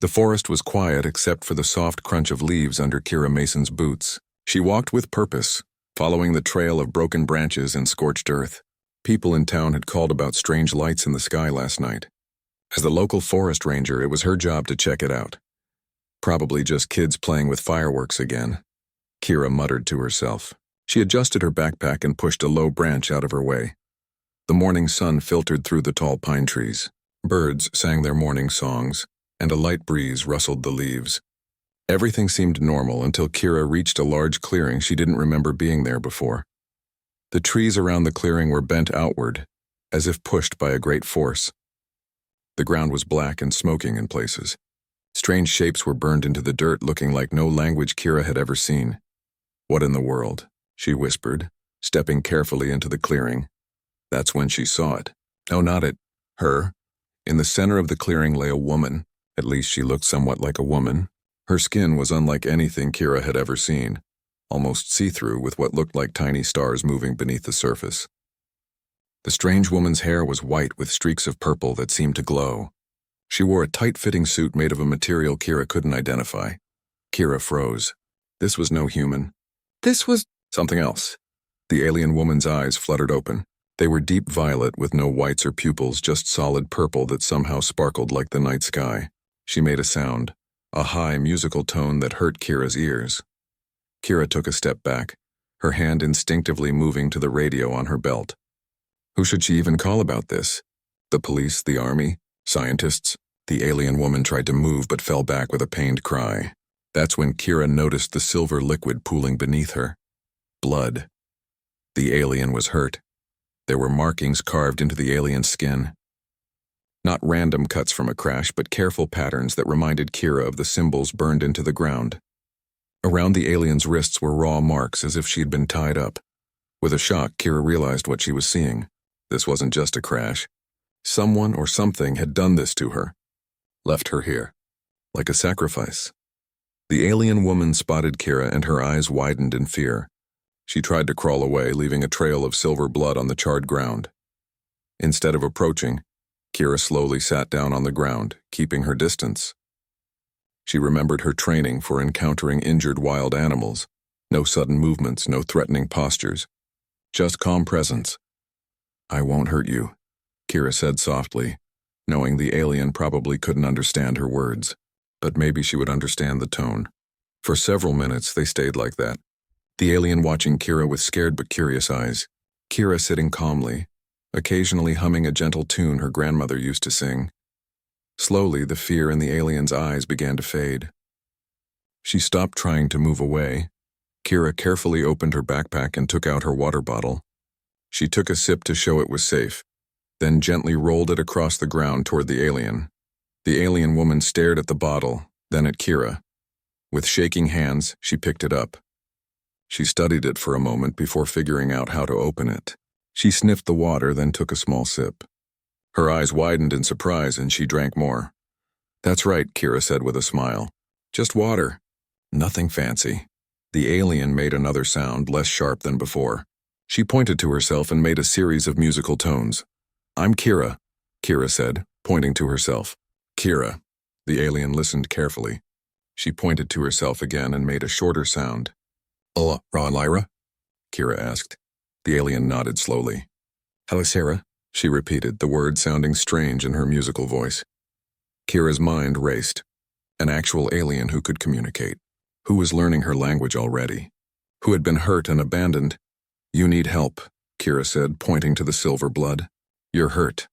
The forest was quiet except for the soft crunch of leaves under Kira Mason's boots. She walked with purpose, following the trail of broken branches and scorched earth. People in town had called about strange lights in the sky last night. As the local forest ranger, it was her job to check it out. Probably just kids playing with fireworks again, Kira muttered to herself. She adjusted her backpack and pushed a low branch out of her way. The morning sun filtered through the tall pine trees. Birds sang their morning songs, and a light breeze rustled the leaves. Everything seemed normal until Kira reached a large clearing she didn't remember being there before. The trees around the clearing were bent outward, as if pushed by a great force. The ground was black and smoking in places. Strange shapes were burned into the dirt, looking like no language Kira had ever seen. "What in the world?" she whispered, stepping carefully into the clearing. That's when she saw it. No, not it. Her. In the center of the clearing lay a woman. At least she looked somewhat like a woman. Her skin was unlike anything Kira had ever seen, almost see-through with what looked like tiny stars moving beneath the surface. The strange woman's hair was white with streaks of purple that seemed to glow. She wore a tight-fitting suit made of a material Kira couldn't identify. Kira froze. This was no human. This was something else. The alien woman's eyes fluttered open. They were deep violet with no whites or pupils, just solid purple that somehow sparkled like the night sky. She made a sound, a high musical tone that hurt Kira's ears. Kira took a step back, her hand instinctively moving to the radio on her belt. Who should she even call about this? The police, the army, scientists? The alien woman tried to move but fell back with a pained cry. That's when Kira noticed the silver liquid pooling beneath her. Blood. The alien was hurt. There were markings carved into the alien's skin. Not random cuts from a crash, but careful patterns that reminded Kira of the symbols burned into the ground. Around the alien's wrists were raw marks as if she'd been tied up. With a shock, Kira realized what she was seeing. This wasn't just a crash. Someone or something had done this to her. Left her here. Like a sacrifice. The alien woman spotted Kira and her eyes widened in fear. She tried to crawl away, leaving a trail of silver blood on the charred ground. Instead of approaching, Kira slowly sat down on the ground, keeping her distance. She remembered her training for encountering injured wild animals. No sudden movements, no threatening postures. Just calm presence. "I won't hurt you," Kira said softly, knowing the alien probably couldn't understand her words. But maybe she would understand the tone. For several minutes, they stayed like that. The alien watching Kira with scared but curious eyes. Kira sitting calmly, occasionally humming a gentle tune her grandmother used to sing. Slowly, the fear in the alien's eyes began to fade. She stopped trying to move away. Kira carefully opened her backpack and took out her water bottle. She took a sip to show it was safe, then gently rolled it across the ground toward the alien. The alien woman stared at the bottle, then at Kira. With shaking hands, she picked it up. She studied it for a moment before figuring out how to open it. She sniffed the water, then took a small sip. Her eyes widened in surprise and she drank more. "That's right," Kira said with a smile. "Just water. Nothing fancy." The alien made another sound, less sharp than before. She pointed to herself and made a series of musical tones. "I'm Kira," Kira said, pointing to herself. "Kira." The alien listened carefully. She pointed to herself again and made a shorter sound. Lyra?" Kira asked. The alien nodded slowly. "Hello, Sarah," she repeated, the words sounding strange in her musical voice. Kira's mind raced. An actual alien who could communicate. Who was learning her language already. Who had been hurt and abandoned. "You need help," Kira said, pointing to the silver blood. "You're hurt."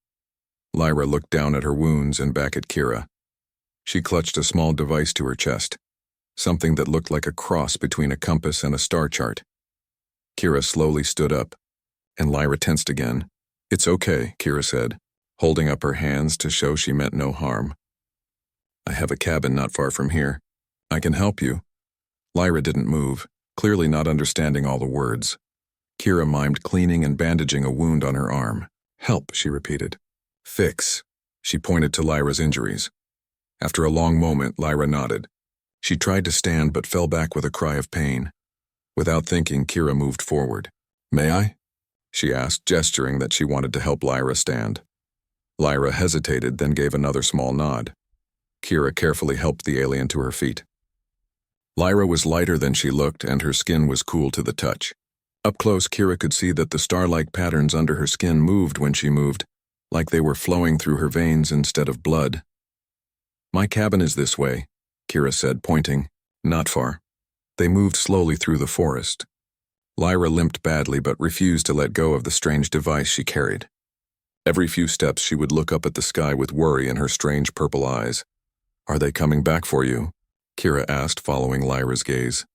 Lyra looked down at her wounds and back at Kira. She clutched a small device to her chest. Something that looked like a cross between a compass and a star chart. Kira slowly stood up, and Lyra tensed again. "It's okay," Kira said, holding up her hands to show she meant no harm. "I have a cabin not far from here. I can help you." Lyra didn't move, clearly not understanding all the words. Kira mimed cleaning and bandaging a wound on her arm. "Help," she repeated. "Fix." She pointed to Lyra's injuries. After a long moment, Lyra nodded. She tried to stand but fell back with a cry of pain. Without thinking, Kira moved forward. "May I?" she asked, gesturing that she wanted to help Lyra stand. Lyra hesitated, then gave another small nod. Kira carefully helped the alien to her feet. Lyra was lighter than she looked, and her skin was cool to the touch. Up close, Kira could see that the star-like patterns under her skin moved when she moved, like they were flowing through her veins instead of blood. "My cabin is this way," Kira said, pointing. "Not far." They moved slowly through the forest. Lyra limped badly but refused to let go of the strange device she carried. Every few steps she would look up at the sky with worry in her strange purple eyes. "Are they coming back for you?" Kira asked, following Lyra's gaze.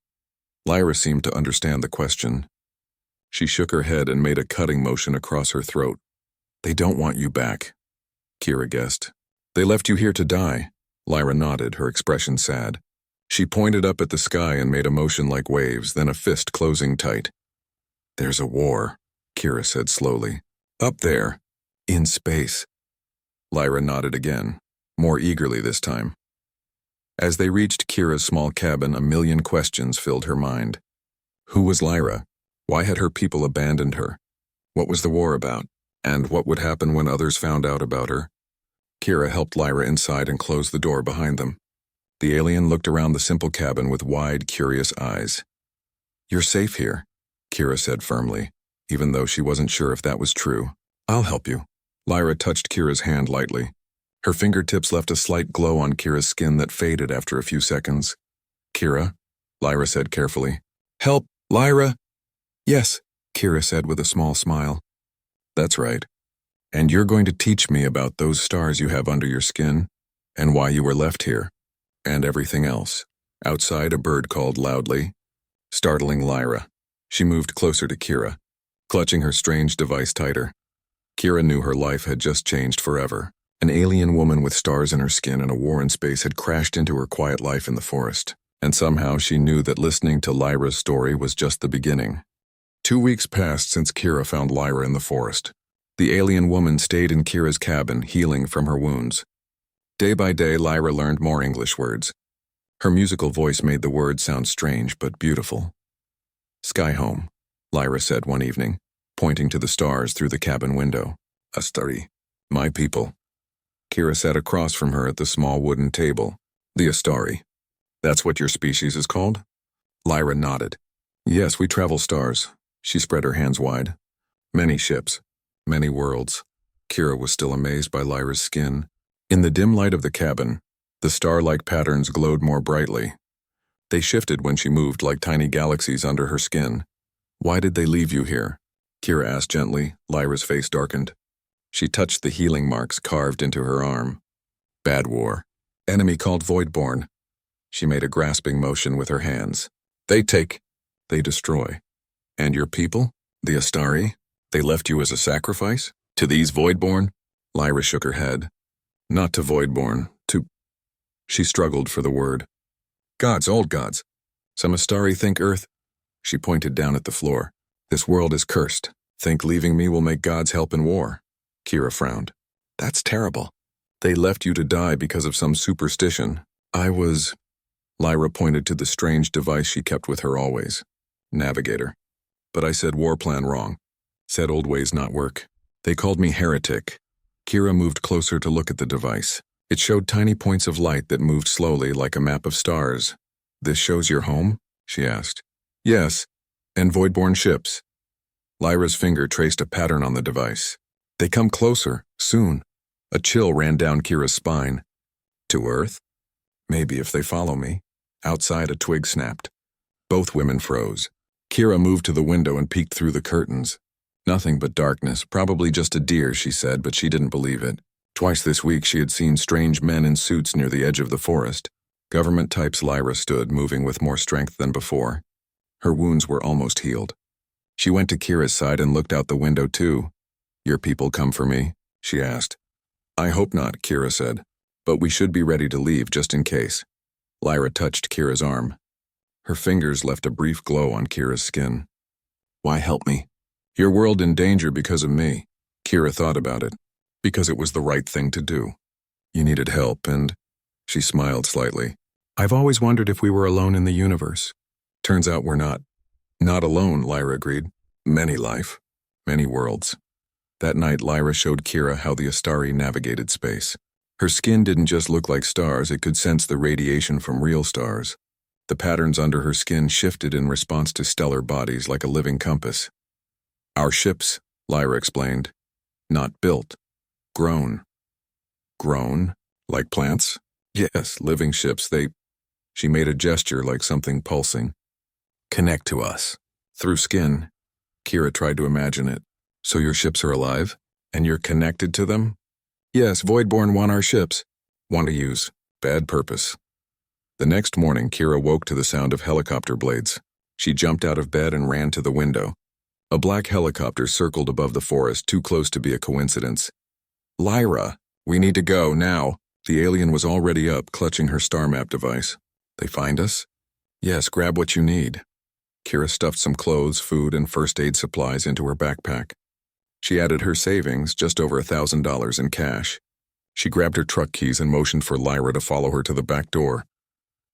Lyra seemed to understand the question. She shook her head and made a cutting motion across her throat. "They don't want you back," Kira guessed. "They left you here to die." Lyra nodded, her expression sad. She pointed up at the sky and made a motion like waves, then a fist closing tight. "There's a war," Kira said slowly. "Up there. In space." Lyra nodded again, more eagerly this time. As they reached Kira's small cabin, a million questions filled her mind. Who was Lyra? Why had her people abandoned her? What was the war about? And what would happen when others found out about her? Kira helped Lyra inside and closed the door behind them. The alien looked around the simple cabin with wide, curious eyes. "You're safe here," Kira said firmly, even though she wasn't sure if that was true. "I'll help you." Lyra touched Kira's hand lightly. Her fingertips left a slight glow on Kira's skin that faded after a few seconds. "Kira," Lyra said carefully. "Help, Lyra?" "Yes," Kira said with a small smile. "That's right. And you're going to teach me about those stars you have under your skin, and why you were left here, and everything else." Outside, a bird called loudly, startling Lyra. She moved closer to Kira, clutching her strange device tighter. Kira knew her life had just changed forever. An alien woman with stars in her skin and a war in space had crashed into her quiet life in the forest, and somehow she knew that listening to Lyra's story was just the beginning. 2 weeks passed since Kira found Lyra in the forest. The alien woman stayed in Kira's cabin, healing from her wounds. Day by day, Lyra learned more English words. Her musical voice made the words sound strange but beautiful. "Sky home," Lyra said one evening, pointing to the stars through the cabin window. "A story. My people." Kira sat across from her at the small wooden table. "The Astari. That's what your species is called?" Lyra nodded. "Yes, we travel stars." She spread her hands wide. "Many ships. Many worlds." Kira was still amazed by Lyra's skin. In the dim light of the cabin, the star-like patterns glowed more brightly. They shifted when she moved like tiny galaxies under her skin. "Why did they leave you here?" Kira asked gently. Lyra's face darkened. She touched the healing marks carved into her arm. "Bad war. Enemy called Voidborn." She made a grasping motion with her hands. "They take. They destroy. And your people? The Astari? They left you as a sacrifice? To these Voidborn?" Lyra shook her head. "Not to Voidborn, to..." She struggled for the word. "Gods, old gods. Some Astari think Earth..." She pointed down at the floor. "This world is cursed. Think leaving me will make gods help in war." Kira frowned. "That's terrible. They left you to die because of some superstition." "I was..." Lyra pointed to the strange device she kept with her always. "Navigator. But I said war plan wrong. Said old ways not work. They called me heretic." Kira moved closer to look at the device. It showed tiny points of light that moved slowly like a map of stars. "This shows your home?" she asked. "Yes, and Voidborn ships." Lyra's finger traced a pattern on the device. "They come closer, soon." A chill ran down Kira's spine. "To Earth? Maybe if they follow me." Outside, a twig snapped. Both women froze. Kira moved to the window and peeked through the curtains. Nothing but darkness, probably just a deer, she said, but she didn't believe it. Twice this week she had seen strange men in suits near the edge of the forest. Government types. Lyra stood, moving with more strength than before. Her wounds were almost healed. She went to Kira's side and looked out the window too. "Your people come for me?" she asked. "I hope not," Kira said, "but we should be ready to leave just in case." Lyra touched Kira's arm. Her fingers left a brief glow on Kira's skin. "Why help me?" "Your world in danger because of me." Kira thought about it. "Because it was the right thing to do. You needed help and..." She smiled slightly. "I've always wondered if we were alone in the universe. Turns out we're not." "Not alone," Lyra agreed. "Many life. Many worlds." That night, Lyra showed Kira how the Astari navigated space. Her skin didn't just look like stars, it could sense the radiation from real stars. The patterns under her skin shifted in response to stellar bodies like a living compass. Our ships, Lyra explained. Not built. Grown. Grown? Like plants? Yes, living ships, She made a gesture like something pulsing. Connect to us. Through skin. Kira tried to imagine it. So your ships are alive? And you're connected to them? Yes, Voidborn want our ships. Want to use. Bad purpose. The next morning, Kira woke to the sound of helicopter blades. She jumped out of bed and ran to the window. A black helicopter circled above the forest, too close to be a coincidence. Lyra, we need to go, now. The alien was already up, clutching her star map device. They find us? Yes, grab what you need. Kira stuffed some clothes, food, and first aid supplies into her backpack. She added her savings, just over $1,000 in cash. She grabbed her truck keys and motioned for Lyra to follow her to the back door.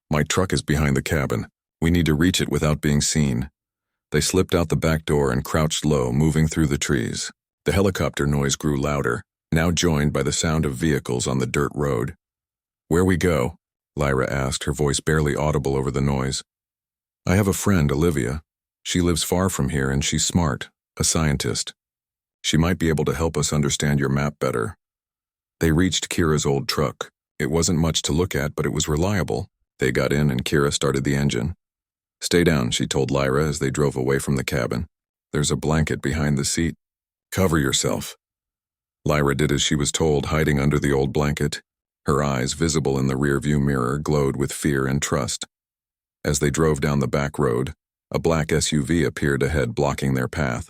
My truck is behind the cabin. We need to reach it without being seen. They slipped out the back door and crouched low, moving through the trees. The helicopter noise grew louder, now joined by the sound of vehicles on the dirt road. Where we go? Lyra asked, her voice barely audible over the noise. I have a friend, Olivia. She lives far from here and she's smart, a scientist. She might be able to help us understand your map better. They reached Kira's old truck. It wasn't much to look at, but it was reliable. They got in and Kira started the engine. Stay down, she told Lyra as they drove away from the cabin. There's a blanket behind the seat. Cover yourself. Lyra did as she was told, hiding under the old blanket. Her eyes, visible in the rearview mirror, glowed with fear and trust. As they drove down the back road, a black SUV appeared ahead, blocking their path.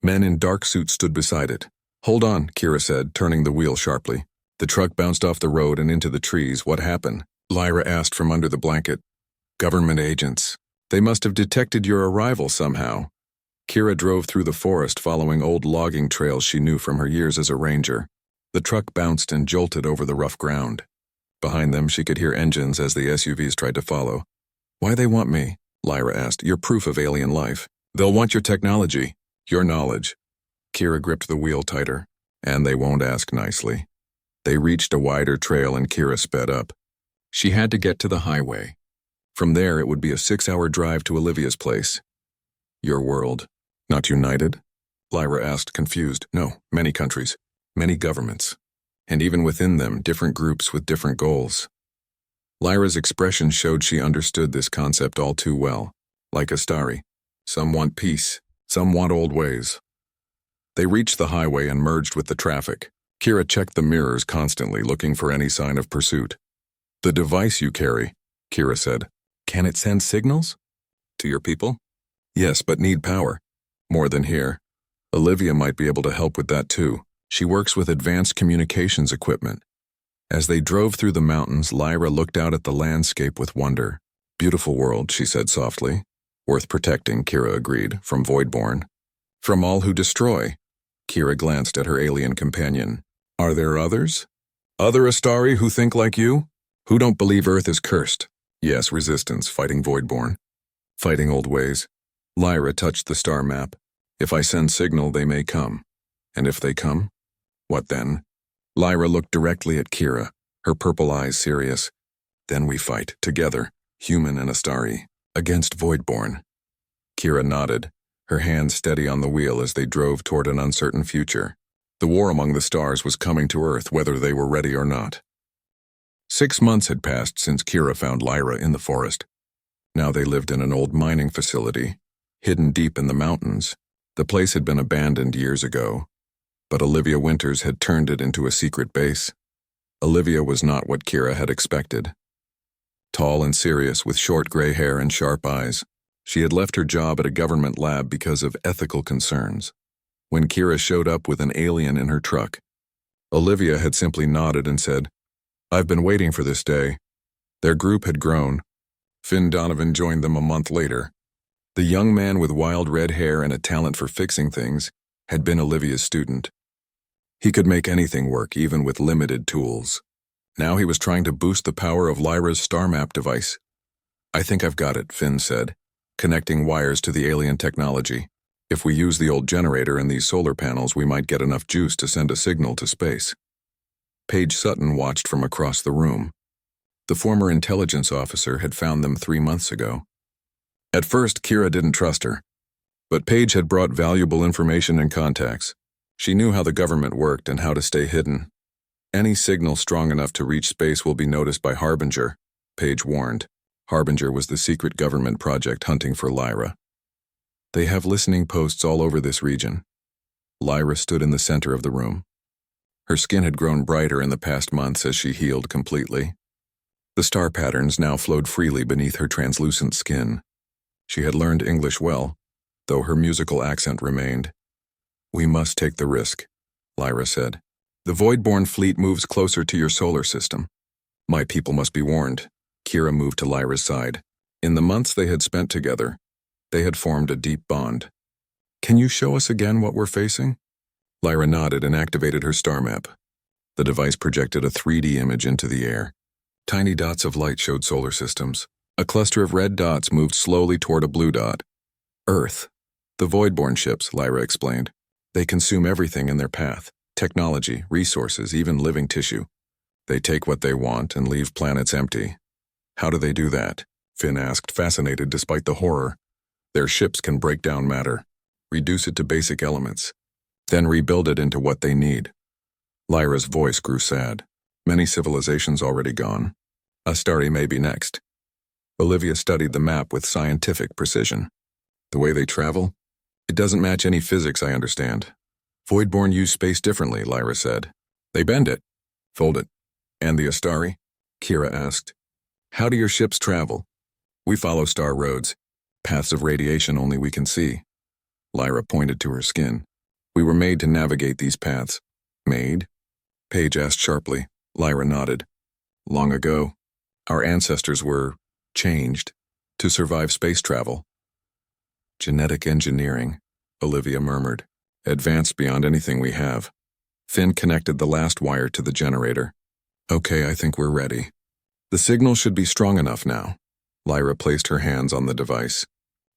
Men in dark suits stood beside it. Hold on, Kira said, turning the wheel sharply. The truck bounced off the road and into the trees. What happened? Lyra asked from under the blanket. Government agents. They must have detected your arrival somehow. Kira drove through the forest, following old logging trails she knew from her years as a ranger. The truck bounced and jolted over the rough ground. Behind them, she could hear engines as the SUVs tried to follow. Why they want me? Lyra asked. You're proof of alien life. They'll want your technology, your knowledge. Kira gripped the wheel tighter, and they won't ask nicely. They reached a wider trail and Kira sped up. She had to get to the highway. From there, it would be a 6-hour drive to Olivia's place. Your world, not united? Lyra asked, confused. No, many countries, many governments, and even within them, different groups with different goals. Lyra's expression showed she understood this concept all too well. Like Astari, some want peace, some want old ways. They reached the highway and merged with the traffic. Kira checked the mirrors constantly, looking for any sign of pursuit. The device you carry, Kira said. Can it send signals? To your people? Yes, but need power. More than here. Olivia might be able to help with that too. She works with advanced communications equipment. As they drove through the mountains, Lyra looked out at the landscape with wonder. Beautiful world, she said softly. Worth protecting, Kira agreed, from Voidborn. From all who destroy. Kira glanced at her alien companion. Are there others? Other Astari who think like you? Who don't believe Earth is cursed? Yes, resistance, fighting Voidborn. Fighting old ways. Lyra touched the star map. If I send signal, they may come. And if they come? What then? Lyra looked directly at Kira, her purple eyes serious. Then we fight, together, human and Astari, against Voidborn. Kira nodded, her hands steady on the wheel as they drove toward an uncertain future. The war among the stars was coming to Earth, whether they were ready or not. 6 months had passed since Kira found Lyra in the forest. Now they lived in an old mining facility, hidden deep in the mountains. The place had been abandoned years ago, but Olivia Winters had turned it into a secret base. Olivia was not what Kira had expected. Tall and serious, with short gray hair and sharp eyes, she had left her job at a government lab because of ethical concerns. When Kira showed up with an alien in her truck, Olivia had simply nodded and said, I've been waiting for this day. Their group had grown. Finn Donovan joined them a month later. The young man with wild red hair and a talent for fixing things had been Olivia's student. He could make anything work, even with limited tools. Now he was trying to boost the power of Lyra's star map device. I think I've got it, Finn said, connecting wires to the alien technology. If we use the old generator and these solar panels, we might get enough juice to send a signal to space. Paige Sutton watched from across the room. The former intelligence officer had found them 3 months ago. At first, Kira didn't trust her. But Paige had brought valuable information and contacts. She knew how the government worked and how to stay hidden. Any signal strong enough to reach space will be noticed by Harbinger, Paige warned. Harbinger was the secret government project hunting for Lyra. They have listening posts all over this region. Lyra stood in the center of the room. Her skin had grown brighter in the past months as she healed completely. The star patterns now flowed freely beneath her translucent skin. She had learned English well, though her musical accent remained. "We must take the risk," Lyra said. "The Voidborn fleet moves closer to your solar system. My people must be warned." Kira moved to Lyra's side. In the months they had spent together, they had formed a deep bond. "Can you show us again what we're facing?" Lyra nodded and activated her star map. The device projected a 3D image into the air. Tiny dots of light showed solar systems. A cluster of red dots moved slowly toward a blue dot. Earth. The Voidborn ships, Lyra explained. They consume everything in their path. Technology, resources, even living tissue. They take what they want and leave planets empty. "How do they do that?" Finn asked, fascinated despite the horror. "Their ships can break down matter, reduce it to basic elements, then rebuild it into what they need." Lyra's voice grew sad. "Many civilizations already gone. Astari may be next." Olivia studied the map with scientific precision. "The way they travel? It doesn't match any physics I understand." "Voidborn use space differently," Lyra said. "They bend it, fold it." "And the Astari?" Kira asked. "How do your ships travel?" "We follow star roads, paths of radiation only we can see." Lyra pointed to her skin. "We were made to navigate these paths." "Made?" Paige asked sharply. Lyra nodded. "Long ago, our ancestors were changed to survive space travel." "Genetic engineering," Olivia murmured. "Advanced beyond anything we have." Finn connected the last wire to the generator. "Okay, I think we're ready." "The signal should be strong enough now." Lyra placed her hands on the device.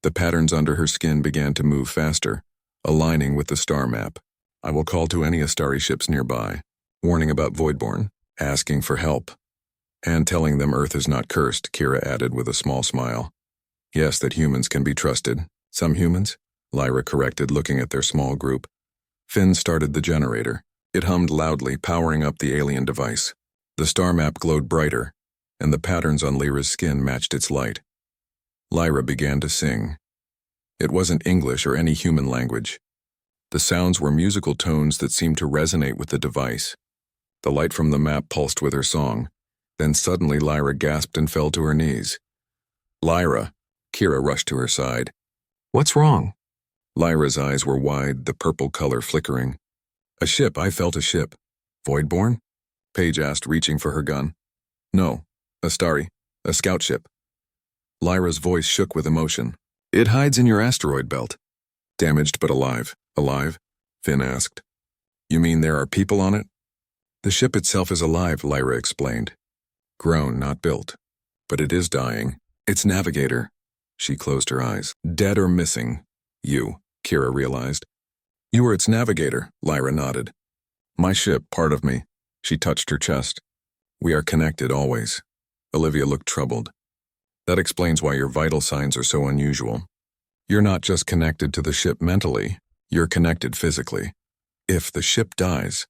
The patterns under her skin began to move faster, aligning with the star map. "I will call to any Astari ships nearby, warning about Voidborn, asking for help. And telling them Earth is not cursed," Kira added with a small smile. "Yes, that humans can be trusted." "Some humans?" Lyra corrected, looking at their small group. Finn started the generator. It hummed loudly, powering up the alien device. The star map glowed brighter, and the patterns on Lyra's skin matched its light. Lyra began to sing. It wasn't English or any human language. The sounds were musical tones that seemed to resonate with the device. The light from the map pulsed with her song. Then suddenly Lyra gasped and fell to her knees. "Lyra!" Kira rushed to her side. "What's wrong?" Lyra's eyes were wide, the purple color flickering. "A ship, I felt a ship." "Voidborn?" Paige asked, reaching for her gun. "No, Astari, a scout ship." Lyra's voice shook with emotion. "It hides in your asteroid belt." "Damaged but alive." "Alive?" Finn asked. "You mean there are people on it?" "The ship itself is alive," Lyra explained. "Grown, not built. But it is dying. Its navigator." She closed her eyes. "Dead or missing." "You," Kira realized. "You were its navigator," Lyra nodded. "My ship, part of me." She touched her chest. "We are connected always." Olivia looked troubled. "That explains why your vital signs are so unusual. You're not just connected to the ship mentally, you're connected physically. If the ship dies..."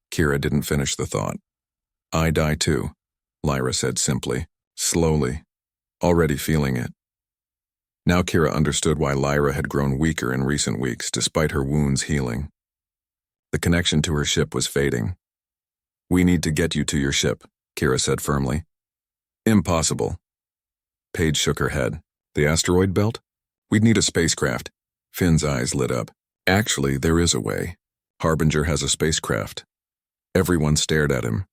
Kira didn't finish the thought. "I die too," Lyra said simply, slowly, already feeling it. Now Kira understood why Lyra had grown weaker in recent weeks despite her wounds healing. The connection to her ship was fading. "We need to get you to your ship," Kira said firmly. "Impossible." Paige shook her head. "The asteroid belt? We'd need a spacecraft." Finn's eyes lit up. "Actually, there is a way. Harbinger has a spacecraft." Everyone stared at him.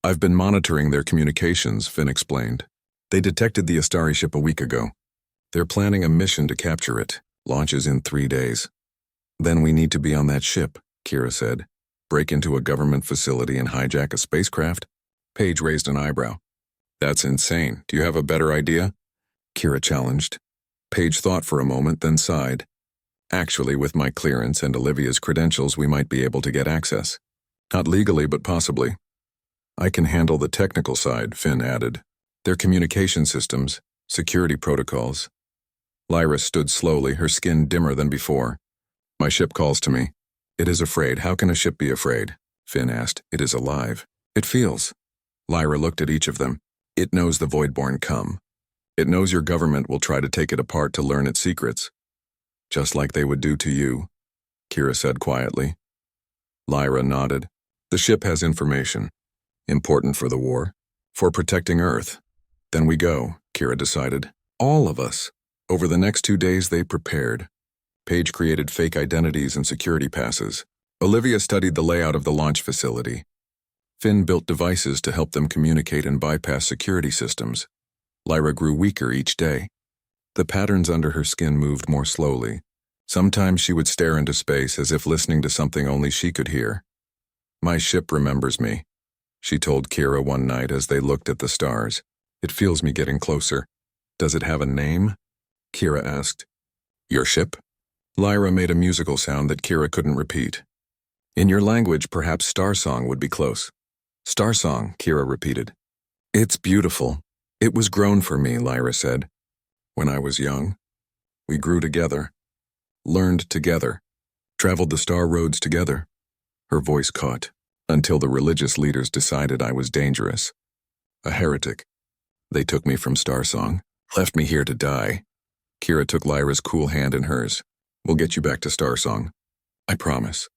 "I've been monitoring their communications," Finn explained. "They detected the Astari ship a week ago. They're planning a mission to capture it. Launches in 3 days. Then we need to be on that ship," Kira said. "Break into a government facility and hijack a spacecraft?" Paige raised an eyebrow. "That's insane. Do you have a better idea?" Kira challenged. Paige thought for a moment, then sighed. "Actually, with my clearance and Olivia's credentials, we might be able to get access. Not legally, but possibly. I can handle the technical side, Finn added. Their communication systems, security protocols. Lyra stood slowly, her skin dimmer than before. My ship calls to me. It is afraid. How can a ship be afraid? Finn asked. It is alive. It feels. Lyra looked at each of them. It knows the Voidborn come. It knows your government will try to take it apart to learn its secrets. Just like they would do to you, Kira said quietly. Lyra nodded. The ship has information. Important for the war. For protecting Earth. Then we go, Kira decided. All of us. Over the next 2 days they prepared. Paige created fake identities and security passes. Olivia studied the layout of the launch facility. Finn built devices to help them communicate and bypass security systems. Lyra grew weaker each day. The patterns under her skin moved more slowly. Sometimes she would stare into space as if listening to something only she could hear. My ship remembers me, she told Kira one night as they looked at the stars. It feels me getting closer. Does it have a name? Kira asked. Your ship? Lyra made a musical sound that Kira couldn't repeat. In your language, perhaps Star Song would be close. Star Song, Kira repeated. It's beautiful. It was grown for me, Lyra said. When I was young. We grew together. Learned together. Traveled the star roads together. Her voice caught, until the religious leaders decided I was dangerous. A heretic. They took me from Star Song, left me here to die. Kira took Lyra's cool hand in hers. We'll get you back to Star Song. I promise.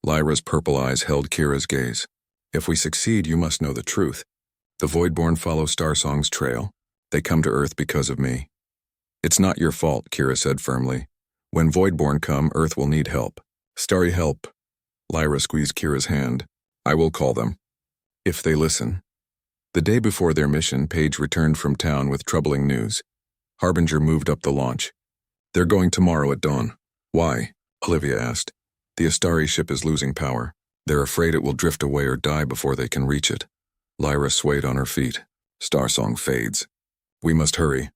Lyra's purple eyes held Kira's gaze. If we succeed, you must know the truth. The Voidborn follow Star Song's trail. They come to Earth because of me. It's not your fault, Kira said firmly. When Voidborn come, Earth will need help. Starry help. Lyra squeezed Kira's hand. I will call them. If they listen. The day before their mission, Paige returned from town with troubling news. Harbinger moved up the launch. They're going tomorrow at dawn. Why? Olivia asked. The Astari ship is losing power. They're afraid it will drift away or die before they can reach it. Lyra swayed on her feet. Star Song fades. We must hurry.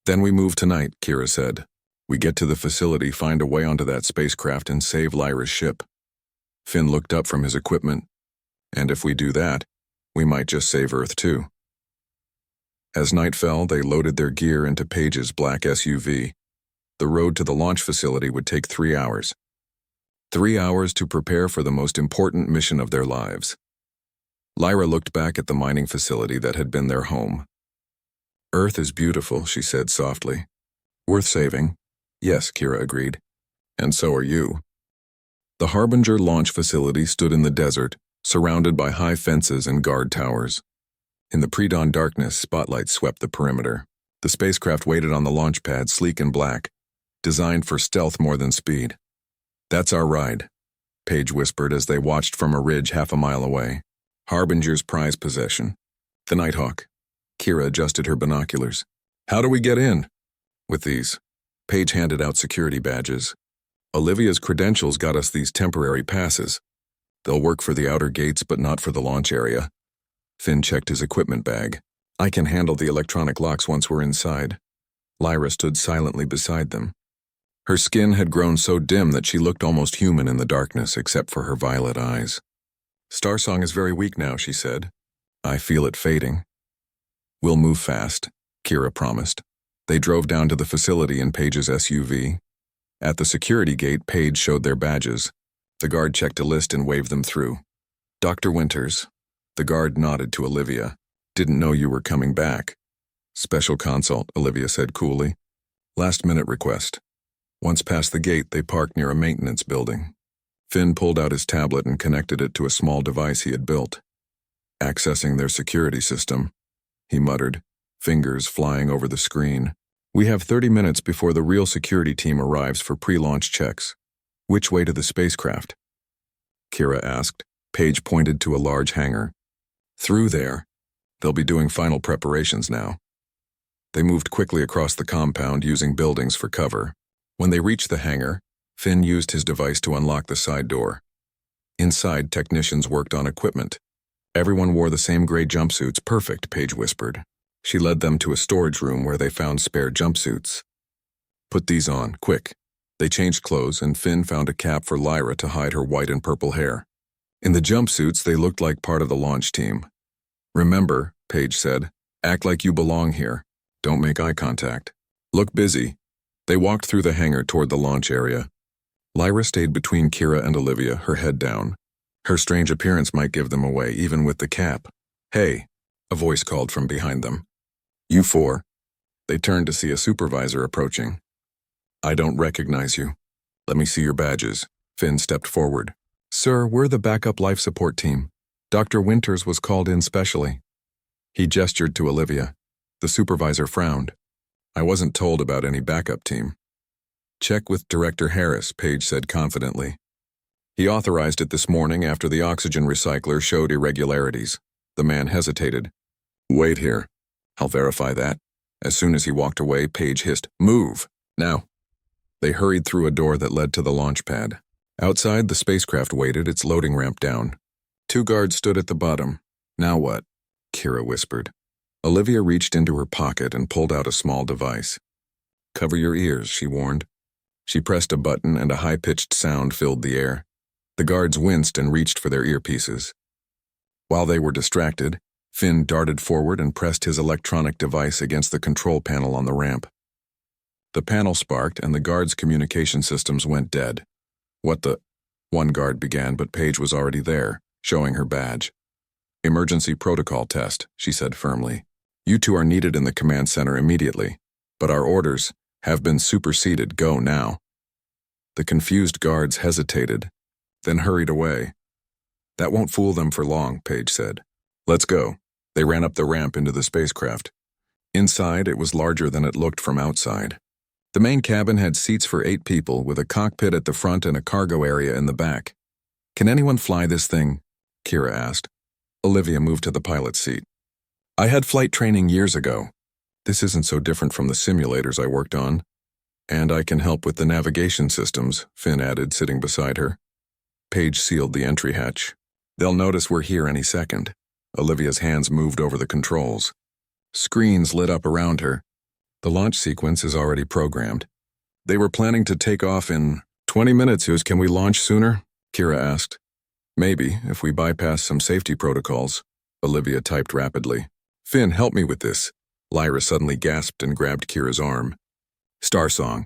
Then we move tonight, Kira said. We get to the facility, find a way onto that spacecraft, and save Lyra's ship. Finn looked up from his equipment. And if we do that, we might just save Earth too. As night fell, they loaded their gear into Paige's black SUV. The road to the launch facility would take 3 hours. 3 hours to prepare for the most important mission of their lives. Lyra looked back at the mining facility that had been their home. Earth is beautiful, she said softly. Worth saving. Yes, Kira agreed. And so are you. The Harbinger launch facility stood in the desert, surrounded by high fences and guard towers. In the pre-dawn darkness, spotlights swept the perimeter. The spacecraft waited on the launch pad, sleek and black, designed for stealth more than speed. That's our ride, Paige whispered as they watched from a ridge half a mile away. Harbinger's prized possession. The Nighthawk. Kira adjusted her binoculars. How do we get in? With these. Paige handed out security badges. Olivia's credentials got us these temporary passes. They'll work for the outer gates but not for the launch area. Finn checked his equipment bag. I can handle the electronic locks once we're inside. Lyra stood silently beside them. Her skin had grown so dim that she looked almost human in the darkness except for her violet eyes. Star Song is very weak now, she said. I feel it fading. We'll move fast, Kira promised. They drove down to the facility in Paige's SUV. At the security gate, Paige showed their badges. The guard checked a list and waved them through. Dr. Winters. The guard nodded to Olivia. Didn't know you were coming back. Special consult, Olivia said coolly. Last-minute request. Once past the gate, they parked near a maintenance building. Finn pulled out his tablet and connected it to a small device he had built. Accessing their security system, he muttered, fingers flying over the screen. We have 30 minutes before the real security team arrives for pre-launch checks. Which way to the spacecraft? Kira asked. Paige pointed to a large hangar. Through there. They'll be doing final preparations now. They moved quickly across the compound using buildings for cover. When they reached the hangar, Finn used his device to unlock the side door. Inside, technicians worked on equipment. Everyone wore the same gray jumpsuits. Perfect, Paige whispered. She led them to a storage room where they found spare jumpsuits. Put these on, quick. They changed clothes, and Finn found a cap for Lyra to hide her white and purple hair. In the jumpsuits, they looked like part of the launch team. "Remember," Paige said, "act like you belong here. Don't make eye contact. Look busy." They walked through the hangar toward the launch area. Lyra stayed between Kira and Olivia, her head down. Her strange appearance might give them away, even with the cap. "Hey," a voice called from behind them. "You four." They turned to see a supervisor approaching. "I don't recognize you. Let me see your badges." Finn stepped forward. "Sir, we're the backup life support team. Dr. Winters was called in specially." He gestured to Olivia. The supervisor frowned. "I wasn't told about any backup team." "Check with Director Harris," Paige said confidently. "He authorized it this morning after the oxygen recycler showed irregularities." The man hesitated. "Wait here. I'll verify that." As soon as he walked away, Paige hissed, "Move! Now!" They hurried through a door that led to the launch pad. Outside, the spacecraft waited, its loading ramp down. 2 guards stood at the bottom. "Now what?" Kira whispered. Olivia reached into her pocket and pulled out a small device. "Cover your ears," she warned. She pressed a button and a high-pitched sound filled the air. The guards winced and reached for their earpieces. While they were distracted, Finn darted forward and pressed his electronic device against the control panel on the ramp. The panel sparked and the guards' communication systems went dead. "What the—" one guard began, but Paige was already there, showing her badge. "Emergency protocol test," she said firmly. "You two are needed in the command center immediately, but our orders have been superseded. Go now." The confused guards hesitated, then hurried away. "That won't fool them for long," Paige said. "Let's go." They ran up the ramp into the spacecraft. Inside, it was larger than it looked from outside. The main cabin had seats for 8 people, with a cockpit at the front and a cargo area in the back. "Can anyone fly this thing?" Kira asked. Olivia moved to the pilot's seat. "I had flight training years ago. This isn't so different from the simulators I worked on. And I can help with the navigation systems," Finn added, sitting beside her. Paige sealed the entry hatch. "They'll notice we're here any second." Olivia's hands moved over the controls. Screens lit up around her. "The launch sequence is already programmed. They were planning to take off in 20 minutes. Can we launch sooner?" Kira asked. "Maybe, if we bypass some safety protocols." Olivia typed rapidly. "Finn, help me with this." Lyra suddenly gasped and grabbed Kira's arm. "Star song."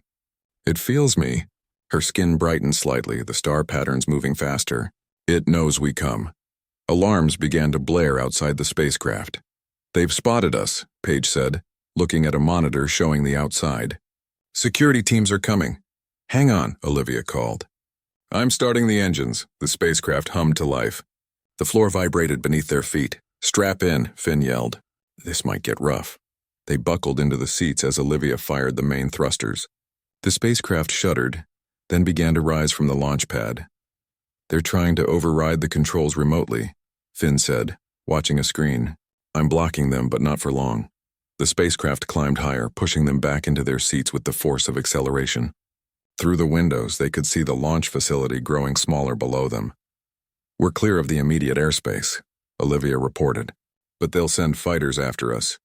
"It feels me." Her skin brightened slightly, the star patterns moving faster. "It knows we come." Alarms began to blare outside the spacecraft. "They've spotted us," Paige said, looking at a monitor showing the outside. "Security teams are coming." "Hang on," Olivia called. "I'm starting the engines." The spacecraft hummed to life. The floor vibrated beneath their feet. "Strap in," Finn yelled. This might get rough. They buckled into the seats as Olivia fired the main thrusters. The spacecraft shuddered, then began to rise from the launch pad. "They're trying to override the controls remotely," Finn said, watching a screen. "I'm blocking them, but not for long." The spacecraft climbed higher, pushing them back into their seats with the force of acceleration. Through the windows, they could see the launch facility growing smaller below them. "We're clear of the immediate airspace," Olivia reported. "But they'll send fighters after us."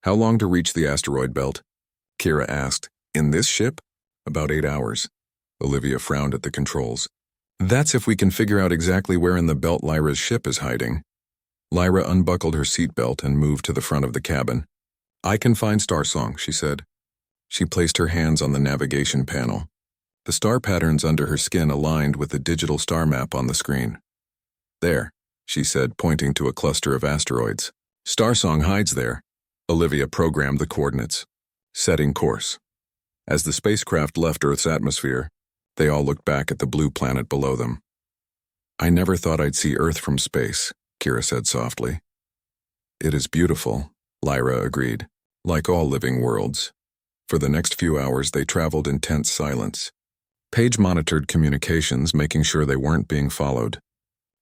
"How long to reach the asteroid belt?" Kira asked. "In this ship?" "About 8 hours." Olivia frowned at the controls. "That's if we can figure out exactly where in the belt Lyra's ship is hiding." Lyra unbuckled her seatbelt and moved to the front of the cabin. "I can find Starsong," she said. She placed her hands on the navigation panel. The star patterns under her skin aligned with the digital star map on the screen. "There," she said, pointing to a cluster of asteroids. "Starsong hides there." Olivia programmed the coordinates. Setting course. As the spacecraft left Earth's atmosphere, they all looked back at the blue planet below them. "I never thought I'd see Earth from space," Kira said softly. "It is beautiful," Lyra agreed, "like all living worlds." For the next few hours, they traveled in tense silence. Paige monitored communications, making sure they weren't being followed.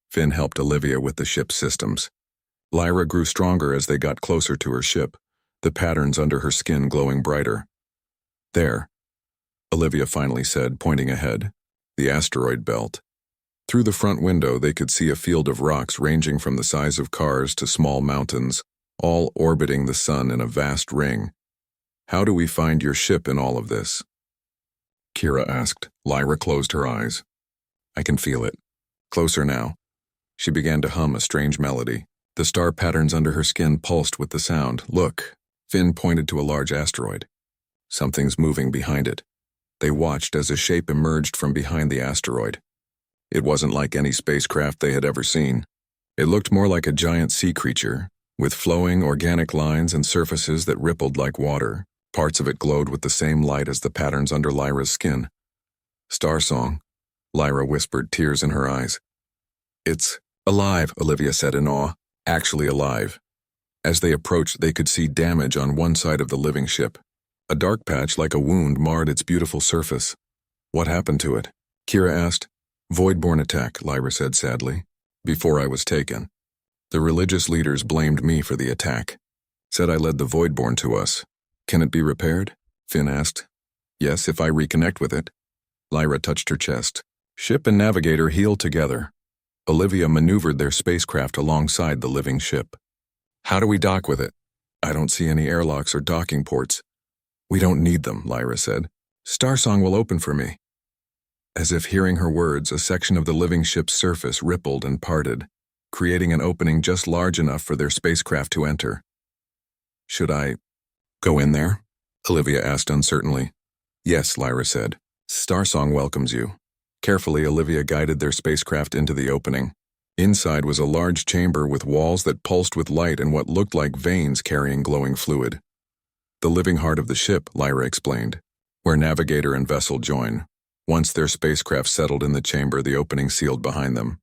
Finn helped Olivia with the ship's systems. Lyra grew stronger as they got closer to her ship, the patterns under her skin glowing brighter. "There," Olivia finally said, pointing ahead. "The asteroid belt." Through the front window, they could see a field of rocks ranging from the size of cars to small mountains, all orbiting the sun in a vast ring. "How do we find your ship in all of this?" Kira asked. Lyra closed her eyes. "I can feel it. Closer now." She began to hum a strange melody. The star patterns under her skin pulsed with the sound. Look, Finn pointed to a large asteroid. Something's moving behind it. They watched as a shape emerged from behind the asteroid. It wasn't like any spacecraft they had ever seen. It looked more like a giant sea creature, with flowing organic lines and surfaces that rippled like water. Parts of it glowed with the same light as the patterns under Lyra's skin. Star Song, Lyra whispered, tears in her eyes. It's alive, Olivia said in awe. Actually alive. As they approached, they could see damage on one side of the living ship. A dark patch like a wound marred its beautiful surface. What happened to it? Kira asked. Voidborn attack, Lyra said sadly. Before I was taken. The religious leaders blamed me for the attack. Said I led the Voidborn to us. Can it be repaired? Finn asked. Yes, if I reconnect with it. Lyra touched her chest. Ship and navigator healed together. Olivia maneuvered their spacecraft alongside the living ship. How do we dock with it? I don't see any airlocks or docking ports. We don't need them, Lyra said. Starsong will open for me. As if hearing her words, a section of the living ship's surface rippled and parted, creating an opening just large enough for their spacecraft to enter. Should I go in there? Olivia asked uncertainly. Yes, Lyra said. Starsong welcomes you. Carefully, Olivia guided their spacecraft into the opening. Inside was a large chamber with walls that pulsed with light and what looked like veins carrying glowing fluid. The living heart of the ship, Lyra explained, where navigator and vessel join. Once their spacecraft settled in the chamber, the opening sealed behind them.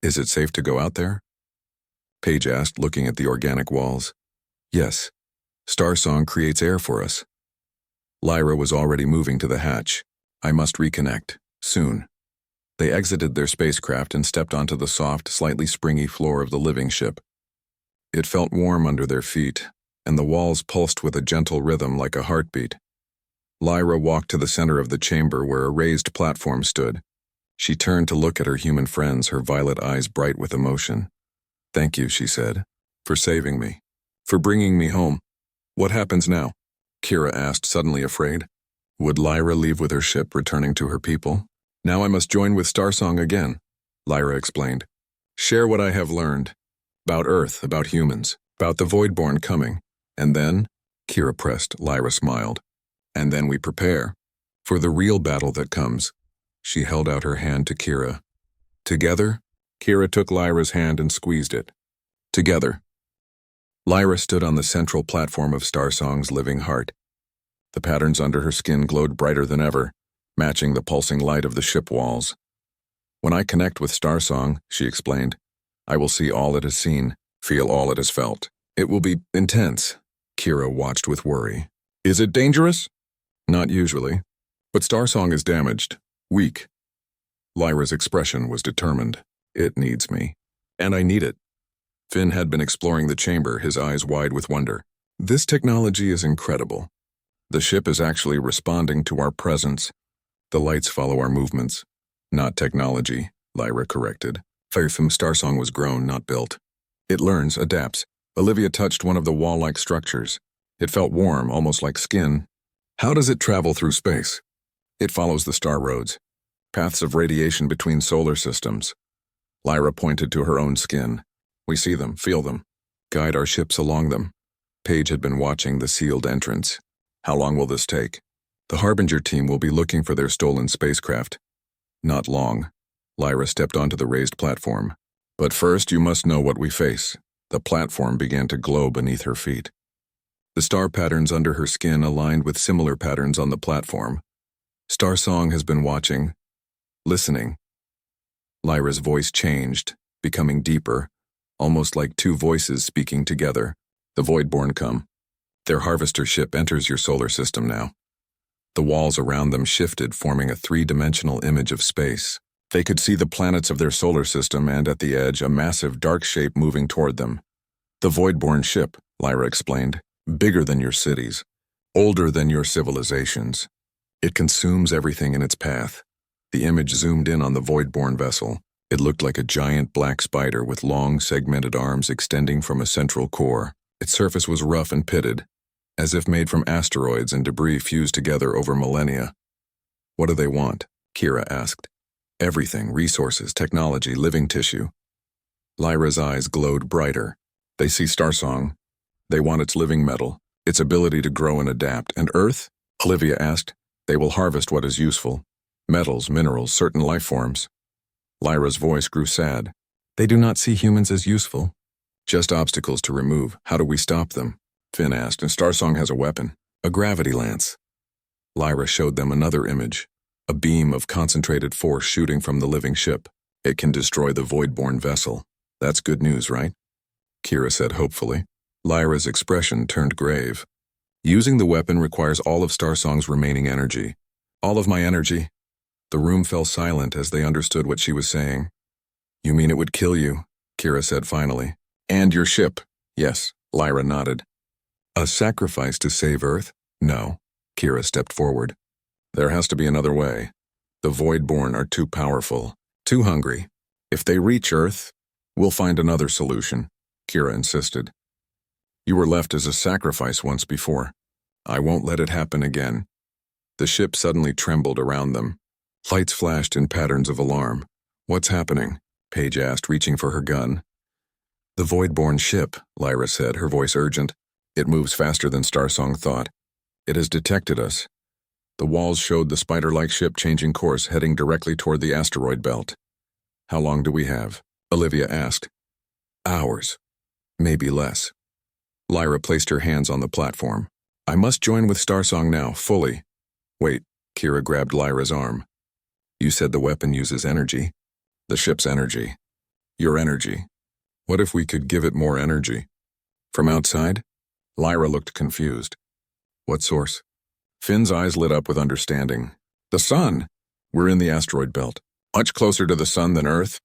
Is it safe to go out there? Paige asked, looking at the organic walls. Yes. Starsong creates air for us. Lyra was already moving to the hatch. I must reconnect. Soon. They exited their spacecraft and stepped onto the soft, slightly springy floor of the living ship. It felt warm under their feet, and the walls pulsed with a gentle rhythm like a heartbeat. Lyra walked to the center of the chamber where a raised platform stood. She turned to look at her human friends, her violet eyes bright with emotion. Thank you, she said, for saving me, for bringing me home. What happens now? Kira asked, suddenly afraid. Would Lyra leave with her ship, returning to her people? Now I must join with Starsong again, Lyra explained. Share what I have learned. About Earth, about humans, about the Voidborn coming. And then, Kira pressed, Lyra smiled. And then we prepare. For the real battle that comes. She held out her hand to Kira. Together? Kira took Lyra's hand and squeezed it. Together. Lyra stood on the central platform of Starsong's living heart. The patterns under her skin glowed brighter than ever, matching the pulsing light of the ship walls. When I connect with Starsong, she explained, I will see all it has seen, feel all it has felt. It will be intense. Kira watched with worry. Is it dangerous? Not usually. But Starsong is damaged, weak. Lyra's expression was determined. It needs me. And I need it. Finn had been exploring the chamber, his eyes wide with wonder. This technology is incredible. The ship is actually responding to our presence. The lights follow our movements. Not technology, Lyra corrected. Fairtham Starsong was grown, not built. It learns, adapts. Olivia touched one of the wall-like structures. It felt warm, almost like skin. How does it travel through space? It follows the star roads. Paths of radiation between solar systems. Lyra pointed to her own skin. We see them, feel them. Guide our ships along them. Paige had been watching the sealed entrance. How long will this take? The Harbinger team will be looking for their stolen spacecraft. Not long. Lyra stepped onto the raised platform. But first, you must know what we face. The platform began to glow beneath her feet. The star patterns under her skin aligned with similar patterns on the platform. Starsong has been watching, listening. Lyra's voice changed, becoming deeper, almost like two voices speaking together. The Voidborn come. Their harvester ship enters your solar system now. The walls around them shifted, forming a three-dimensional image of space. They could see the planets of their solar system and, at the edge, a massive dark shape moving toward them. The Voidborn ship, Lyra explained, bigger than your cities, older than your civilizations. It consumes everything in its path. The image zoomed in on the Voidborn vessel. It looked like a giant black spider with long, segmented arms extending from a central core. Its surface was rough and pitted, as if made from asteroids and debris fused together over millennia. What do they want? Kira asked. Everything, resources, technology, living tissue. Lyra's eyes glowed brighter. They see Starsong. They want its living metal, its ability to grow and adapt. And Earth? Olivia asked. They will harvest what is useful. Metals, minerals, certain life forms. Lyra's voice grew sad. They do not see humans as useful. Just obstacles to remove. How do we stop them? Finn asked, and Starsong has a weapon. A gravity lance. Lyra showed them another image. A beam of concentrated force shooting from the living ship. It can destroy the Voidborn vessel. That's good news, right? Kira said hopefully. Lyra's expression turned grave. Using the weapon requires all of Starsong's remaining energy. All of my energy? The room fell silent as they understood what she was saying. You mean it would kill you? Kira said finally. And your ship? Yes, Lyra nodded. A sacrifice to save Earth? No. Kira stepped forward. There has to be another way. The Voidborn are too powerful, too hungry. If they reach Earth, we'll find another solution, Kira insisted. You were left as a sacrifice once before. I won't let it happen again. The ship suddenly trembled around them. Lights flashed in patterns of alarm. What's happening? Paige asked, reaching for her gun. The Voidborn ship, Lyra said, her voice urgent. It moves faster than Starsong thought. It has detected us. The walls showed the spider-like ship changing course, heading directly toward the asteroid belt. How long do we have? Olivia asked. Hours. Maybe less. Lyra placed her hands on the platform. I must join with Starsong now, fully. Wait, Kira grabbed Lyra's arm. You said the weapon uses energy. The ship's energy. Your energy. What if we could give it more energy? From outside? Lyra looked confused. What source? Finn's eyes lit up with understanding. The sun! We're in the asteroid belt. Much closer to the sun than Earth.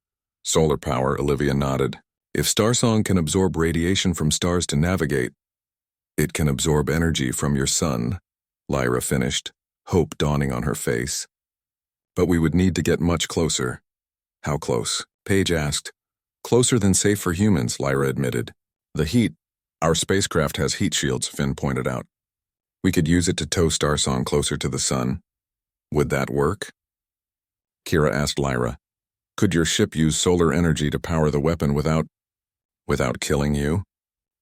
Solar power, Olivia nodded. If Starsong can absorb radiation from stars to navigate, it can absorb energy from your sun, Lyra finished, hope dawning on her face. But we would need to get much closer. How close? Paige asked. Closer than safe for humans, Lyra admitted. The heat. Our spacecraft has heat shields, Finn pointed out. We could use it to tow Starsong closer to the sun. Would that work? Kira asked Lyra. Could your ship use solar energy to power the weapon without killing you?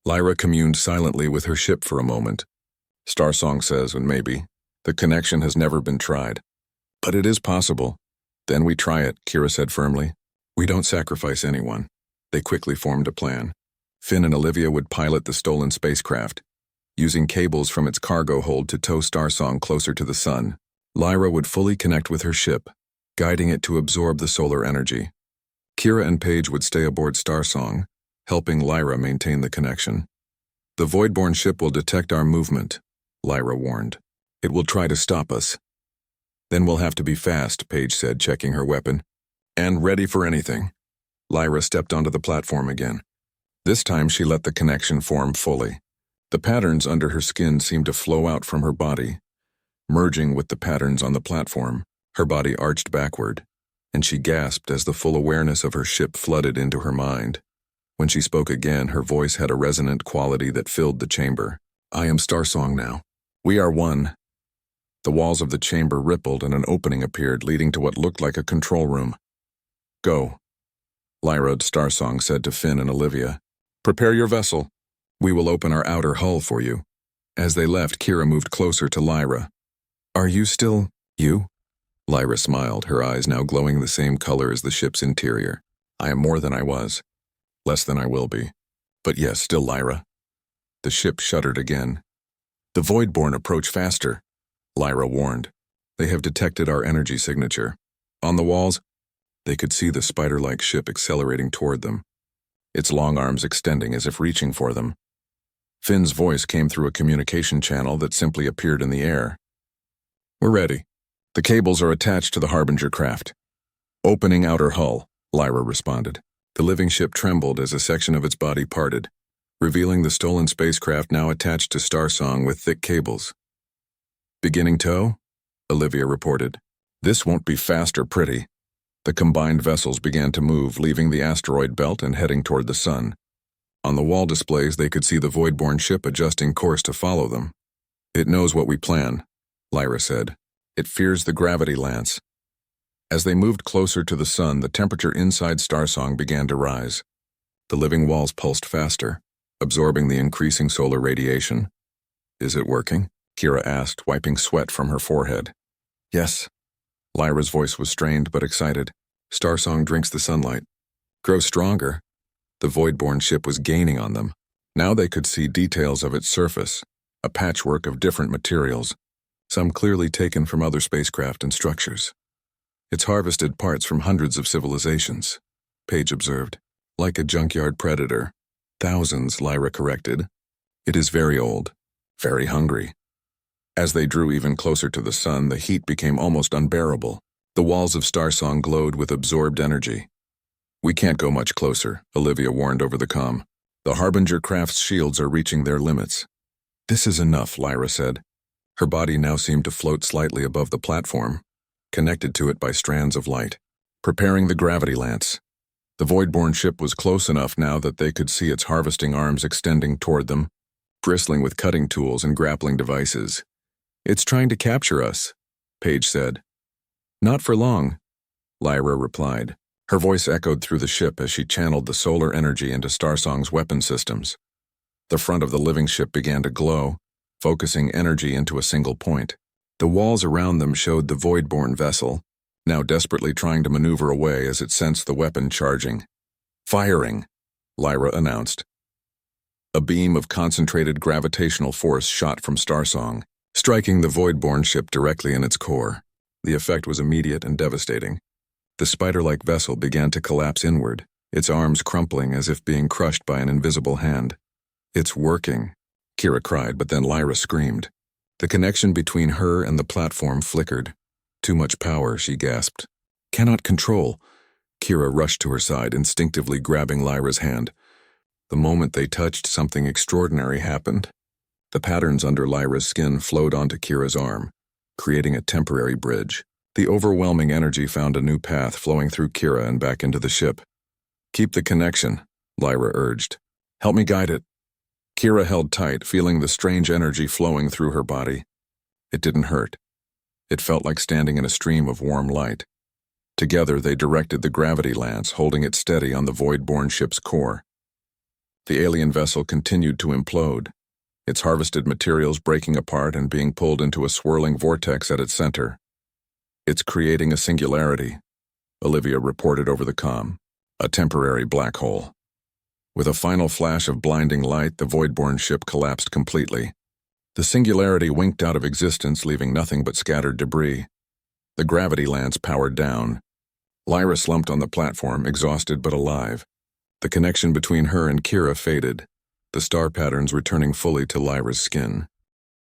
Lyra communed silently with her ship for a moment. Starsong says, and maybe. The connection has never been tried. But it is possible. Then we try it, Kira said firmly. We don't sacrifice anyone. They quickly formed a plan. Finn and Olivia would pilot the stolen spacecraft, using cables from its cargo hold to tow Starsong closer to the sun. Lyra would fully connect with her ship, guiding it to absorb the solar energy. Kira and Paige would stay aboard Starsong, helping Lyra maintain the connection. The Voidborn ship will detect our movement, Lyra warned. It will try to stop us. Then we'll have to be fast, Paige said, checking her weapon. And ready for anything. Lyra stepped onto the platform again. This time she let the connection form fully. The patterns under her skin seemed to flow out from her body. Merging with the patterns on the platform, her body arched backward, and she gasped as the full awareness of her ship flooded into her mind. When she spoke again, her voice had a resonant quality that filled the chamber. I am Starsong now. We are one. The walls of the chamber rippled and an opening appeared, leading to what looked like a control room. Go. Lyra Starsong said to Finn and Olivia. Prepare your vessel. We will open our outer hull for you. As they left, Kira moved closer to Lyra. Are you still you? Lyra smiled, her eyes now glowing the same color as the ship's interior. I am more than I was. Less than I will be. But yes, still Lyra. The ship shuddered again. The Voidborn approach faster, Lyra warned. They have detected our energy signature. On the walls, they could see the spider-like ship accelerating toward them, its long arms extending as if reaching for them. Finn's voice came through a communication channel that simply appeared in the air. We're ready. The cables are attached to the Harbinger craft. Opening outer hull, Lyra responded. The living ship trembled as a section of its body parted, revealing the stolen spacecraft now attached to Starsong with thick cables. Beginning tow? Olivia reported. This won't be fast or pretty. The combined vessels began to move, leaving the asteroid belt and heading toward the sun. On the wall displays, they could see the Voidborn ship adjusting course to follow them. It knows what we plan, Lyra said. It fears the gravity lance. As they moved closer to the sun, the temperature inside Starsong began to rise. The living walls pulsed faster, absorbing the increasing solar radiation. "Is it working?" Kira asked, wiping sweat from her forehead. "Yes." Lyra's voice was strained but excited. "Starsong drinks the sunlight. Grow stronger." The Voidborn ship was gaining on them. Now they could see details of its surface, a patchwork of different materials, some clearly taken from other spacecraft and structures. "It's harvested parts from hundreds of civilizations," Paige observed. "Like a junkyard predator." "Thousands," Lyra corrected. "It is very old, very hungry." As they drew even closer to the sun, the heat became almost unbearable. The walls of Starsong glowed with absorbed energy. "We can't go much closer," Olivia warned over the comm. "The Harbinger craft's shields are reaching their limits." "This is enough," Lyra said. Her body now seemed to float slightly above the platform, connected to it by strands of light. Preparing the gravity lance. The Voidborn ship was close enough now that they could see its harvesting arms extending toward them, bristling with cutting tools and grappling devices. "It's trying to capture us," Paige said. "Not for long," Lyra replied. Her voice echoed through the ship as she channeled the solar energy into Starsong's weapon systems. The front of the living ship began to glow, focusing energy into a single point. The walls around them showed the Voidborn vessel, now desperately trying to maneuver away as it sensed the weapon charging. "Firing," Lyra announced. A beam of concentrated gravitational force shot from Starsong, striking the Voidborn ship directly in its core. The effect was immediate and devastating. The spider-like vessel began to collapse inward, its arms crumpling as if being crushed by an invisible hand. "It's working," Kira cried, but then Lyra screamed. The connection between her and the platform flickered. "Too much power," she gasped. "Cannot control." Kira rushed to her side, instinctively grabbing Lyra's hand. The moment they touched, something extraordinary happened. The patterns under Lyra's skin flowed onto Kira's arm, creating a temporary bridge. The overwhelming energy found a new path flowing through Kira and back into the ship. "Keep the connection," Lyra urged. "Help me guide it." Kira held tight, feeling the strange energy flowing through her body. It didn't hurt. It felt like standing in a stream of warm light. Together they directed the gravity lance, holding it steady on the Voidborn ship's core. The alien vessel continued to implode, its harvested materials breaking apart and being pulled into a swirling vortex at its center. "It's creating a singularity," Olivia reported over the comm. "A temporary black hole." With a final flash of blinding light, the Voidborn ship collapsed completely. The singularity winked out of existence, leaving nothing but scattered debris. The gravity lance powered down. Lyra slumped on the platform, exhausted but alive. The connection between her and Kira faded, the star patterns returning fully to Lyra's skin.